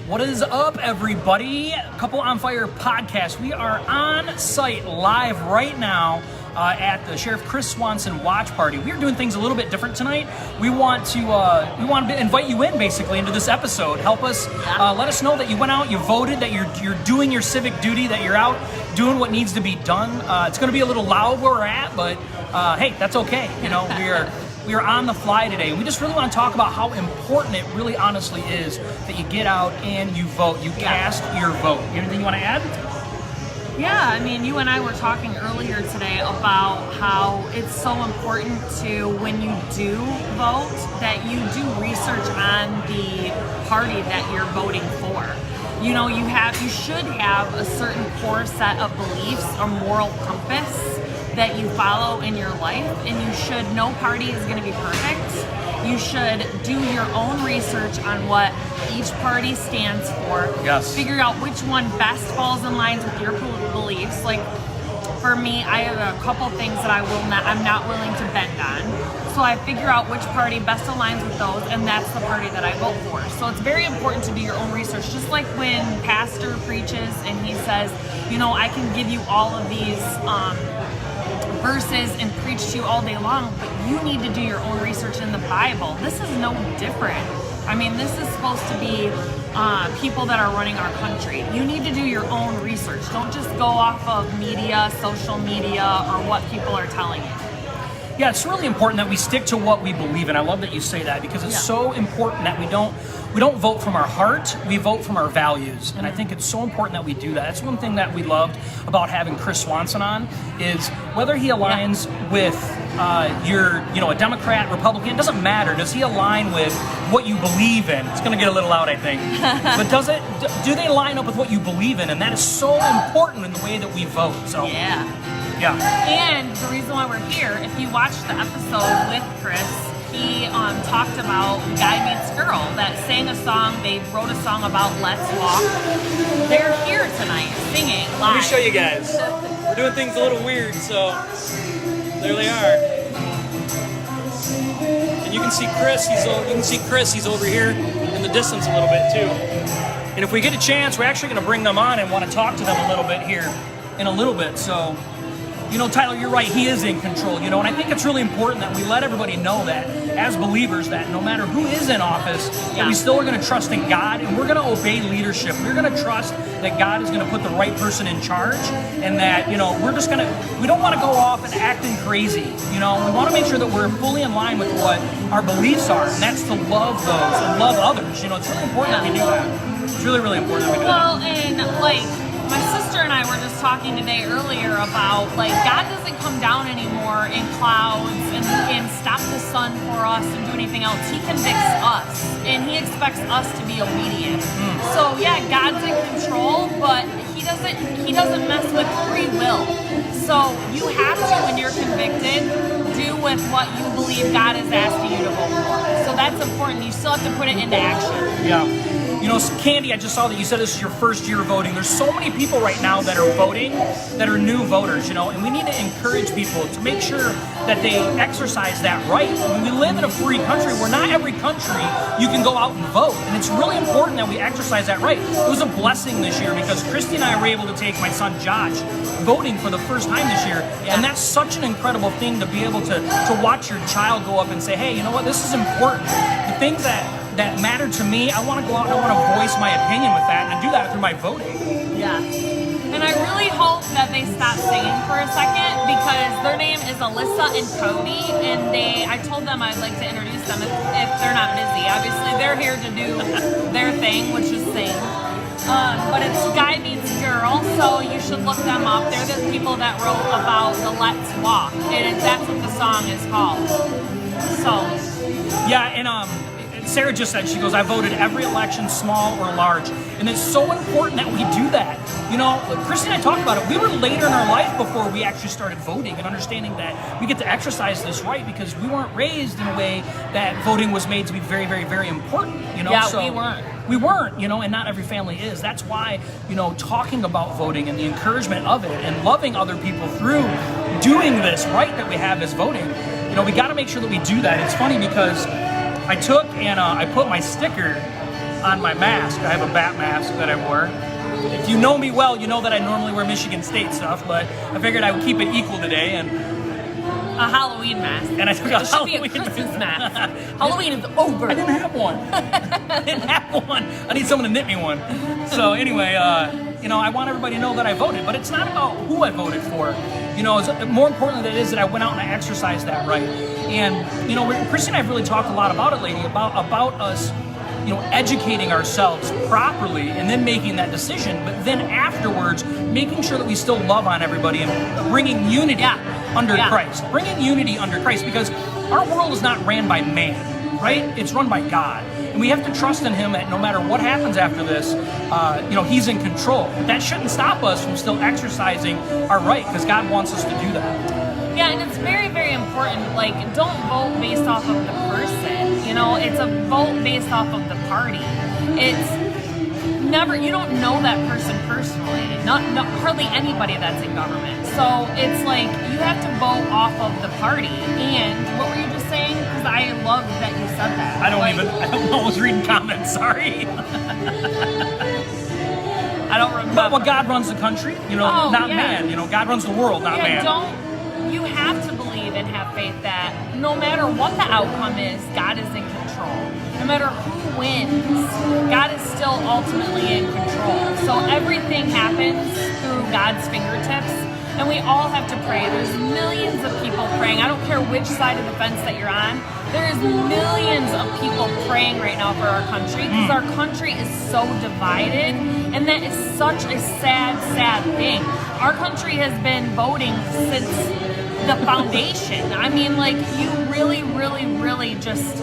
What is up, everybody? Couple on Fire podcast. We are on site live right now at the Sheriff Chris Swanson watch party. We are doing things a little bit different tonight. We want to invite you in basically into this episode. Help us, let us know that you went out, you voted, that you're doing your civic duty, that you're out doing what needs to be done. It's going to be a little loud where we're at, but hey, that's okay. You know, we are on the fly today. We just really want to talk about how important it really honestly is that you get out and you vote. You cast your vote. Anything you want to add? Yeah, I mean, you and I were talking earlier today about how it's so important to, when you do vote, that you do research on the party that you're voting for. You know, you should have a certain core set of beliefs or moral compass that you follow in your life, and no party is going to be perfect. You should do your own research on what each party stands for. Yes. Figure out which one best falls in line with your beliefs. Like for me, I have a couple things that I'm not willing to bend on. So I figure out which party best aligns with those, and that's the party that I vote for. So it's very important to do your own research. Just like when pastor preaches and he says, you know, I can give you all of these verses and preach to you all day long, but you need to do your own research in the Bible. This is no different. I mean, this is supposed to be people that are running our country. You need to do your own research. Don't just go off of media, social media, or what people are telling you. Yeah, it's really important that we stick to what we believe in. I love that you say that because it's so important that we don't vote from our heart, we vote from our values. And I think it's so important that we do that. That's one thing that we loved about having Chris Swanson on, is whether he aligns with a Democrat, Republican, it doesn't matter. Does he align with what you believe in? It's gonna get a little loud, I think. But do they line up with what you believe in? And that is so important in the way that we vote. So yeah. And the reason why we're here, if you watched the episode with Chris, he talked about Guy Meets Girl that sang a song. They wrote a song about Let's Walk. They're here tonight singing live. Let me show you guys. We're doing things a little weird, so there they are. And you can see Chris. He's over here in the distance a little bit too. And if we get a chance, we're actually going to bring them on and want to talk to them a little bit here in a little bit. So. You know, Tyler, you're right. He is in control, and I think it's really important that we let everybody know that as believers, that no matter who is in office, that we still are going to trust in God, and we're going to obey leadership. We're going to trust that God is going to put the right person in charge, and that, we don't want to go off and acting crazy. We want to make sure that we're fully in line with what our beliefs are, and that's to love those and love others. It's really important that we do that. It's really, really important that we do that. Well, and my sister and I were just talking today earlier about, God doesn't come down anymore in clouds and stop the sun for us and do anything else. He convicts us, and he expects us to be obedient. So yeah, God's in control, but he doesn't mess with free will. So you have to, when you're convicted, do with what you believe God is asking you to vote for. So that's important. You still have to put it into action. Yeah. Candy, I just saw that you said this is your first year voting. There's so many people right now that are voting, that are new voters, and we need to encourage people to make sure that they exercise that right. When we live in a free country, where not every country you can go out and vote, and it's really important that we exercise that right. It was a blessing this year because Christy and I were able to take my son Josh voting for the first time this year, and that's such an incredible thing to be able to watch your child go up and say, hey, you know what, this is important. The things that matter to me, I want to go out and I want to voice my opinion with that, and I do that through my voting. Yeah. And I really hope that they stop singing for a second, because their name is Alyssa and Cody, and I told them I'd like to introduce them if they're not busy. Obviously, they're here to do their thing, which is sing. But it's Guy Meets Girl, so you should look them up. They're the people that wrote about the Let's Walk, and that's what the song is called. So. Yeah, and Sarah just said, she goes, I voted every election, small or large. And it's so important that we do that. Christy and I talked about it. We were later in our life before we actually started voting and understanding that we get to exercise this right, because we weren't raised in a way that voting was made to be very, very, very important. Yeah, so we weren't. We weren't, and not every family is. That's why, talking about voting and the encouragement of it and loving other people through doing this right that we have as voting, we got to make sure that we do that. It's funny because I took and I put my sticker on my mask. I have a bat mask that I wore. If you know me well, you know that I normally wear Michigan State stuff, but I figured I would keep it equal today. And a Halloween mask. And I took a Halloween should be a Christmas mask. Halloween is over. I didn't have one. I didn't have one. I need someone to knit me one. So anyway, you know, I want everybody to know that I voted, but it's not about who I voted for. You know, it's more important than it is that I went out and I exercised that right. And, you know, Christy and I have really talked a lot about it lately, about us, you know, educating ourselves properly and then making that decision, but then afterwards making sure that we still love on everybody and bringing unity under Christ. Bringing unity under Christ, because our world is not ran by man, right? It's run by God. And we have to trust in Him that no matter what happens after this, you know, He's in control. That shouldn't stop us from still exercising our right, because God wants us to do that. Yeah, and it's very, very important. Like, don't vote based off of the person. You know, it's a vote based off of the party. It's never, you don't know that person personally. Not hardly anybody that's in government. So it's like you have to vote off of the party. And what were you just saying? Because I love that you said that. I don't know. I was reading comments. Sorry. I don't remember. But God runs the country. You know, not man. You know, God runs the world, not man. You have to believe and have faith that no matter what the outcome is, God is in control. No matter who wins, God is still ultimately in control. So everything happens through God's fingertips, and we all have to pray. There's millions of people praying. I don't care which side of the fence that you're on. There is millions of people praying right now for our country, because our country is so divided, and that is such a sad, sad thing. Our country has been voting since the foundation. I mean, like, you really, really, really just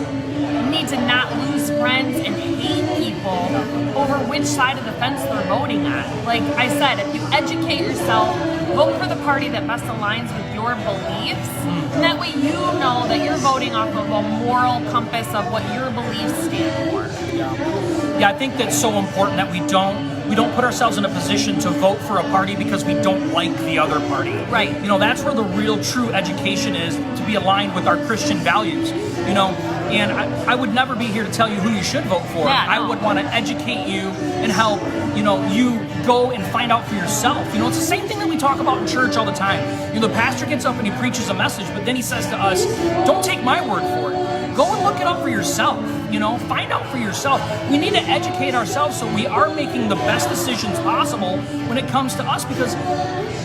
need to not lose friends and hate people over which side of the fence they're voting on. Like I said, if you educate yourself, vote for the party that best aligns with your beliefs, and that way you know that you're voting off of a moral compass of what your beliefs stand for. Yeah, I think that's so important that we don't put ourselves in a position to vote for a party because we don't like the other party. Right. You know, that's where the real true education is, to be aligned with our Christian values. You know, and I would never be here to tell you who you should vote for. Yeah, no. I would want to educate you and help, you know, you go and find out for yourself. You know, it's the same thing that we talk about in church all the time. You know, the pastor gets up and he preaches a message, but then he says to us, don't take my word for it. Go and look it up for yourself. You know, find out for yourself. We need to educate ourselves so we are making the best decisions possible when it comes to us, because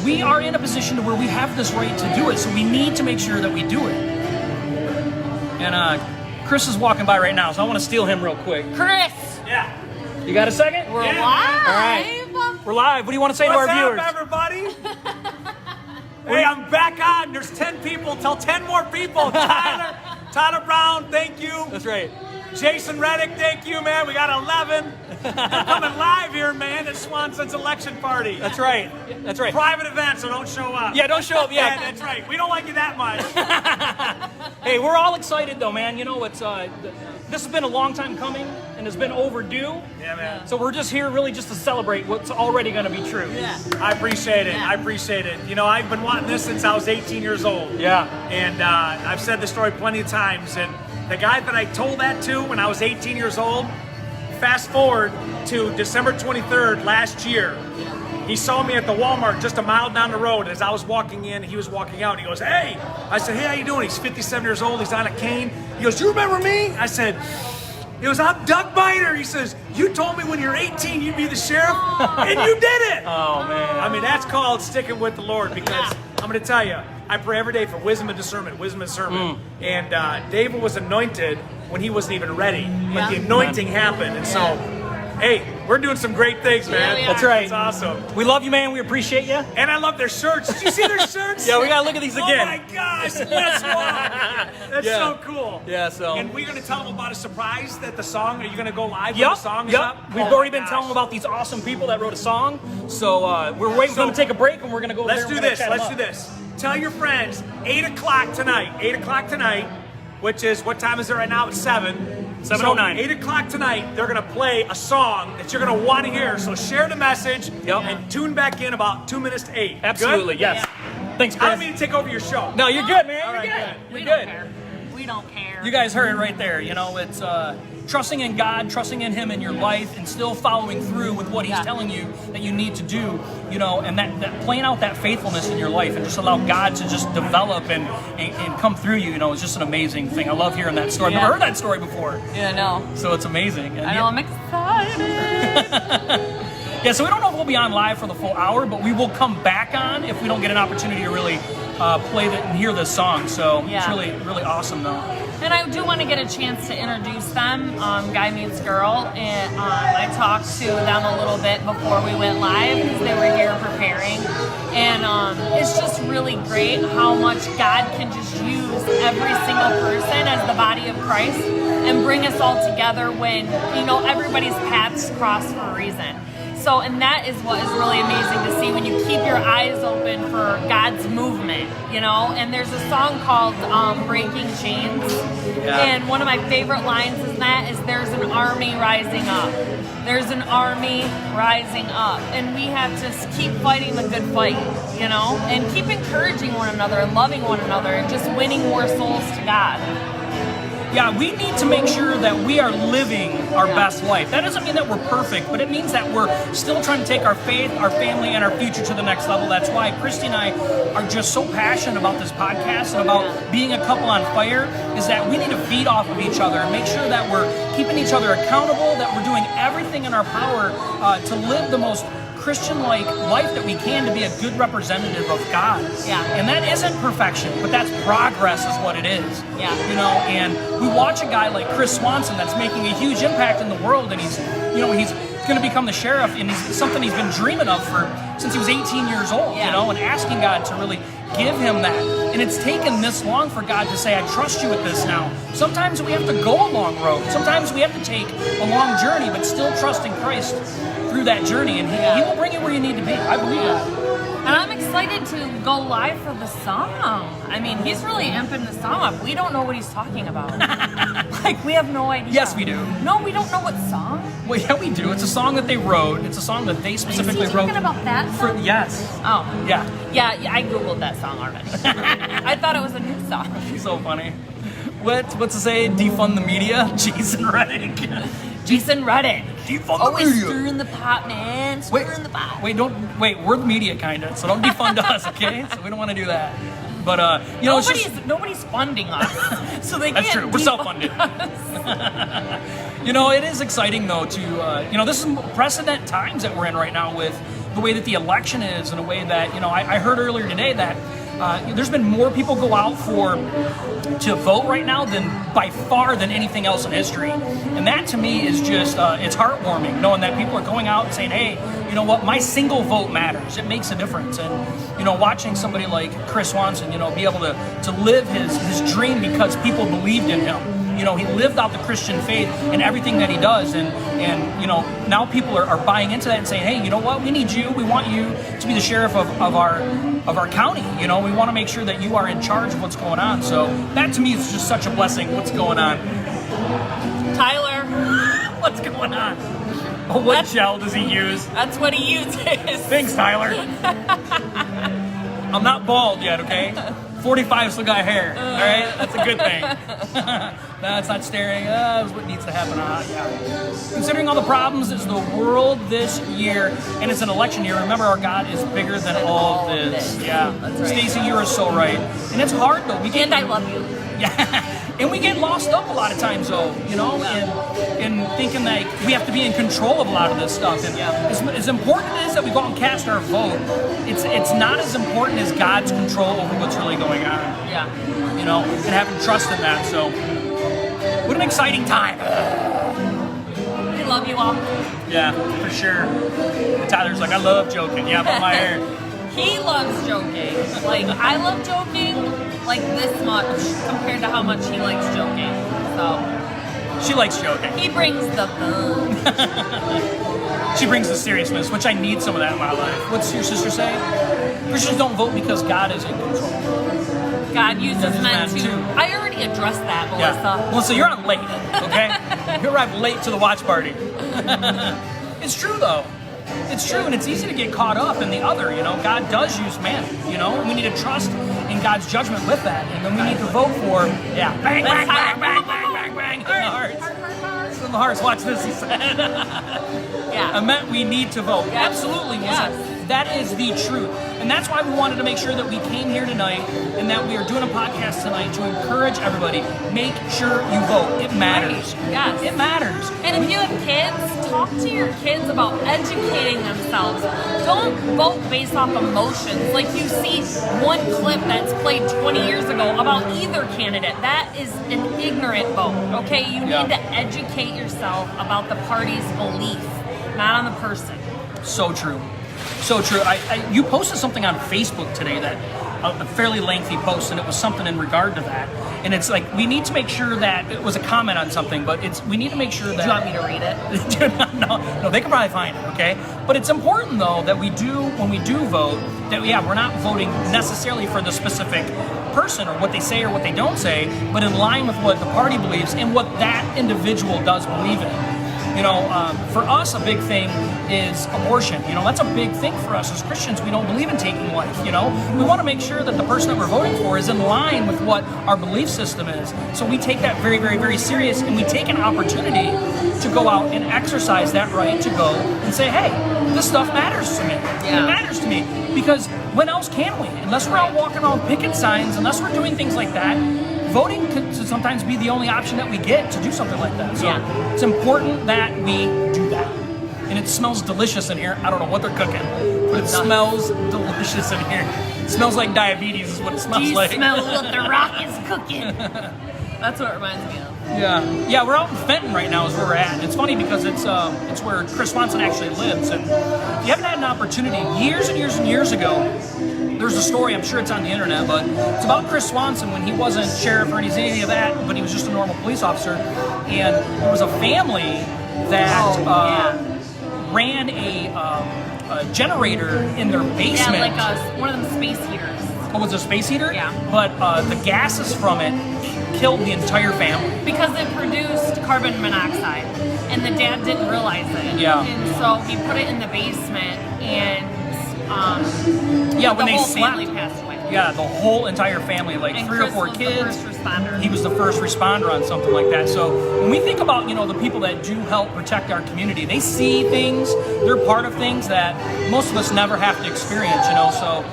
we are in a position to where we have this right to do it. So we need to make sure that we do it. And Chris is walking by right now, so I want to steal him real quick. Chris! Yeah. You got a second? We're live! All right. We're live. What do you want to say to our viewers? What's up, everybody? Hey, I'm back on. There's 10 people. Tell 10 more people. Tyler Brown, thank you. That's right. Jason Reddick, thank you, man. We got 11. We're coming live here, man, at Swanson's election party. That's right. That's right. Private event, so don't show up. Yeah, don't show up. Yeah, that's right. We don't like you that much. Hey, we're all excited, though, man. You know, it's this has been a long time coming, and it's been overdue. Yeah, man. So we're just here really just to celebrate what's already going to be true. Yeah. I appreciate it. Yeah. I appreciate it. You know, I've been wanting this since I was 18 years old. Yeah. And I've said this story plenty of times. And the guy that I told that to when I was 18 years old, fast forward to December 23rd last year, he saw me at the Walmart just a mile down the road. As I was walking in, he was walking out. And he goes, hey. I said, hey, how you doing? He's 57 years old. He's on a cane. He goes, you remember me? I said, I'm Doug Miner. He says, you told me when you're 18 you'd be the sheriff, and you did it. Oh, man. I mean, that's called sticking with the Lord, because I'm going to tell you, I pray every day for wisdom and discernment, And David was anointed when he wasn't even ready, but the anointing happened. And so, hey, we're doing some great things, man. Yeah, That's right. It's awesome. We love you, man. We appreciate you. And I love their shirts. Did you see their shirts? Yeah, we got to look at these again. Oh, my gosh. That's so cool. Yeah, so. And we're going to tell them about a surprise that the song, are you going to go live Yep. when the song is up? We've already been telling them about these awesome people that wrote a song. So we're waiting for them to take a break, and we're going to go over Let's there. do this. Let's do this. Tell your friends, 8 o'clock tonight. 8 o'clock tonight, which is, what time is it right now? It's 7. 7:09. So 8 o'clock tonight, they're going to play a song that you're going to want to hear. So share the message and tune back in about 2 minutes to 8. Absolutely, Good? yes. Thanks, Chris. I don't mean to take over your show. No, you're good, man. All right, You're good. good. We You're don't good. care. We don't care. You guys heard it right there. You know, it's trusting in God, trusting in Him in your life, and still following through with what He's telling you that you need to do, you know, and that playing out that faithfulness in your life and just allow God to just develop and come through you, you know, is just an amazing thing. I love hearing that story. I've never heard that story before. Yeah, I know. So it's amazing. And I know, I'm excited. Yeah, so we don't know if we'll be on live for the full hour, but we will come back on if we don't get an opportunity to really play and hear this song. So it's really, really awesome, though. And I do want to get a chance to introduce them, Guy Meets Girl, and I talked to them a little bit before we went live because they were here preparing, and it's just really great how much God can just use every single person as the body of Christ and bring us all together when, you know, everybody's paths cross for a reason. So, and that is what is really amazing to see when you keep your eyes open for God's movement, you know. And there's a song called Breaking Chains. Yeah. And one of my favorite lines in that is, there's an army rising up. There's an army rising up. And we have to keep fighting the good fight, you know, and keep encouraging one another and loving one another and just winning more souls to God. Yeah, we need to make sure that we are living our best life. That doesn't mean that we're perfect, but it means that we're still trying to take our faith, our family, and our future to the next level. That's why Christy and I are just so passionate about this podcast and about being a couple on fire, is that we need to feed off of each other and make sure that we're keeping each other accountable, that we're doing everything in our power to live the most Christian-like life that we can, to be a good representative of God. Yeah. And that isn't perfection, but that's progress is what it is. Yeah. You know, and we watch a guy like Chris Swanson that's making a huge impact in the world, and he's going to become the sheriff, and it's something he's been dreaming of since he was 18 years old, you know, and asking God to really give him that. And it's taken this long for God to say, I trust you with this now. Sometimes we have to go a long road. Sometimes we have to take a long journey, but still trusting Christ through that journey, and he will bring you where you need to be. I believe that. And I'm excited to go live for the song. I mean, he's really amping the song up. We don't know what he's talking about. Like, we have no idea. Yes, we do. No, we don't know what song. Well, yeah, we do. It's a song that they wrote. It's a song that they specifically Is he wrote. talking about that song? Yes. Oh. Yeah. Yeah, I Googled that song already. I thought it was a new song. She's so funny. What's it say? Defund the media? Jason Reddick. Jason Reddick. Defund the Always media. stirring the pot, man. Stirring the pot. Wait, we're the media, kind of, so don't defund us, okay? So we don't want to do that. But, you know, nobody's funding us, so they can't. That's true. We're self-funded. You know, it is exciting, though, to, you know, this is precedent times that we're in right now with the way that the election is, and a way that, you know, I heard earlier today that there's been more people go out to vote right now by far than anything else in history. And that to me is just, it's heartwarming, knowing that people are going out and saying, hey, you know what, my single vote matters. It makes a difference. And, you know, watching somebody like Chris Swanson, you know, be able to live his dream because people believed in him. You know, he lived out the Christian faith in everything that he does, and you know, now people are buying into that and saying, hey, you know what, we need you. We want you to be the sheriff of our county. You know, we want to make sure that you are in charge of what's going on. So that to me is just such a blessing. What's going on, Tyler? What's going on? Oh, what gel does he use? That's what he uses. Thanks, Tyler. I'm not bald yet, okay? 45 still got hair, all right? That's a good thing. That's not staring. That's what needs to happen. Yeah. Considering all the problems is the world this year, and it's an election year, remember our God is bigger than all this. Yeah. That's right. Stacey, you are so right. And it's hard, though. And I love you. Yeah. And we get lost up a lot of times, though, you know, in thinking that we have to be in control of a lot of this stuff. And as important as it is that we go out and cast our vote, it's not as important as God's control over what's really going on. Yeah. You know, and having trust in that. So, what an exciting time. We love you all. Yeah, for sure. And Tyler's like, I love joking. Yeah, about my hair. He loves joking. Like, I love joking like this much compared to how much he likes joking. So she likes joking. He brings the fun. She brings the seriousness, which I need some of that in my life. What's your sister say? Christians don't vote because God is in control. God uses men too. I already addressed that, Melissa. Yeah. Melissa, you're on late, okay? You arrived late to the watch party. It's true, though. It's true, and it's easy to get caught up in the other, you know. God does use man, you know, and we need to trust in God's judgment with that. And then we need to vote for, bang, bang, bang, bang, bang, bang, bang, in the hearts. in the hearts. Watch this, he said. Yeah. I meant we need to vote. Yes. Absolutely. Yes. That is the truth. And that's why we wanted to make sure that we came here tonight and that we are doing a podcast tonight to encourage everybody. Make sure you vote. It matters. Right. Yes. It matters. And if you have kids, talk to your kids about educating themselves. Don't vote based off emotions. Like you see one clip that's played 20 years ago about either candidate. That is an ignorant vote, okay? You need to educate yourself about the party's belief, not on the person. So true. So true. You posted something on Facebook today that a fairly lengthy post, and it was something in regard to that. And it's like we need to make sure that it was a comment on something, but we need to make sure that. Do you want me to read it? no, they can probably find it. Okay, but it's important though that when we do vote, that we're not voting necessarily for the specific person or what they say or what they don't say, but in line with what the party believes and what that individual does believe in. You know, for us, a big thing is abortion. You know, that's a big thing for us as Christians. We don't believe in taking life, you know. We want to make sure that the person that we're voting for is in line with what our belief system is. So we take that very, very, very serious, and we take an opportunity to go out and exercise that right to go and say, hey, this stuff matters to me. Yeah. It matters to me. Because when else can we? Unless we're out walking around picking signs, unless we're doing things like that, voting could sometimes be the only option that we get to do something like that. So it's important that we do that. And it smells delicious in here. I don't know what they're cooking, but it smells delicious in here. It smells like diabetes is what it smells like. Do you smell what the rock is cooking? That's what it reminds me of. Yeah, we're out in Fenton right now is where we're at. And it's funny because it's where Chris Swanson actually lives. And if you haven't had an opportunity, years and years and years ago, there's a story, I'm sure it's on the internet, but it's about Chris Swanson when he wasn't sheriff or any of that, but he was just a normal police officer. And there was a family that ran a generator in their basement. Yeah, like one of them space heaters. Oh, was it a space heater? Yeah. But the gases from it killed the entire family. Because it produced carbon monoxide, and the dad didn't realize it. Yeah. And so he put it in the basement, and when they whole slept, family passed away. Yeah, the whole entire family, like and 3 Chris or 4 was kids. The first responder. He was the first responder on something like that. So when we think about, the people that do help protect our community, they see things, they're part of things that most of us never have to experience, So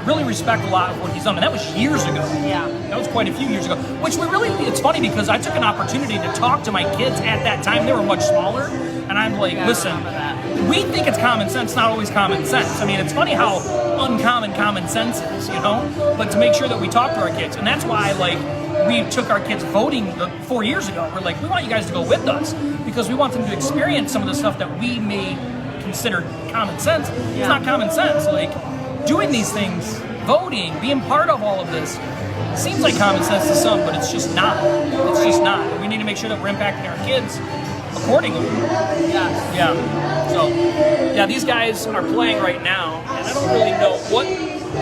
really respect a lot of what he's done. And that was years ago. Yeah. That was quite a few years ago. It's funny because I took an opportunity to talk to my kids at that time. They were much smaller. And I'm like, listen, we think it's common sense, not always common sense. I mean, it's funny how uncommon common sense is, But to make sure that we talk to our kids. And that's why, we took our kids voting 4 years ago. We're like, we want you guys to go with us because we want them to experience some of the stuff that we may consider common sense. Yeah. It's not common sense. Doing these things, voting, being part of all of this, seems like common sense to some, but it's just not. It's just not. We need to make sure that we're impacting our kids accordingly. Yes. Yeah. So, these guys are playing right now, and I don't really know what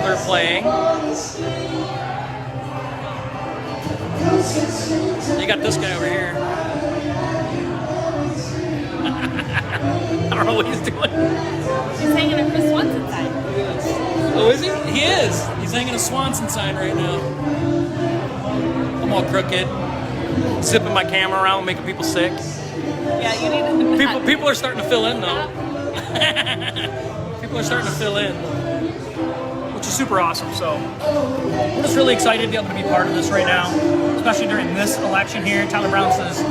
they're playing. You got this guy over here. I don't know what he's doing. He's hanging a Chris Swanson sign. Oh, is he? He is. He's hanging a Swanson sign right now. I'm all crooked, zipping my camera around, making people sick. Yeah, you need to. People are starting to fill in though. People are starting to fill in, which is super awesome. So we're just really excited to be able to be part of this right now, especially during this election here. Tyler Brown says,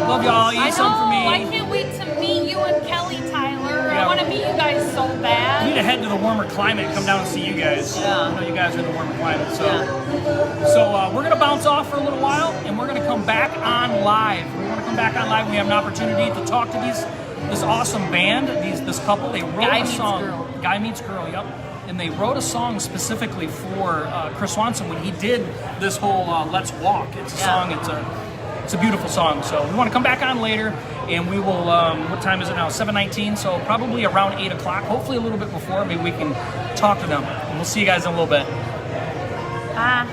"Love y'all. Eat something for me." I can't wait to meet you and Kelly, Tyler. I want to meet you guys so bad. We need to head to the warmer climate. Come down and see you guys. Yeah. I know you guys are in the warmer climate. So we're gonna bounce off for a little while, and we're gonna come back on live. We want to come back on live. We have an opportunity to talk to this awesome band. This couple. They wrote a song. Guy Meets Girl. Yep. And they wrote a song specifically for Chris Swanson when he did this whole "Let's Walk." It's a song. It's a beautiful song. So we want to come back on later, and we will. What time is it now? 7:19. So probably around 8 o'clock. Hopefully a little bit before. Maybe we can talk to them. And we'll see you guys in a little bit. Bye.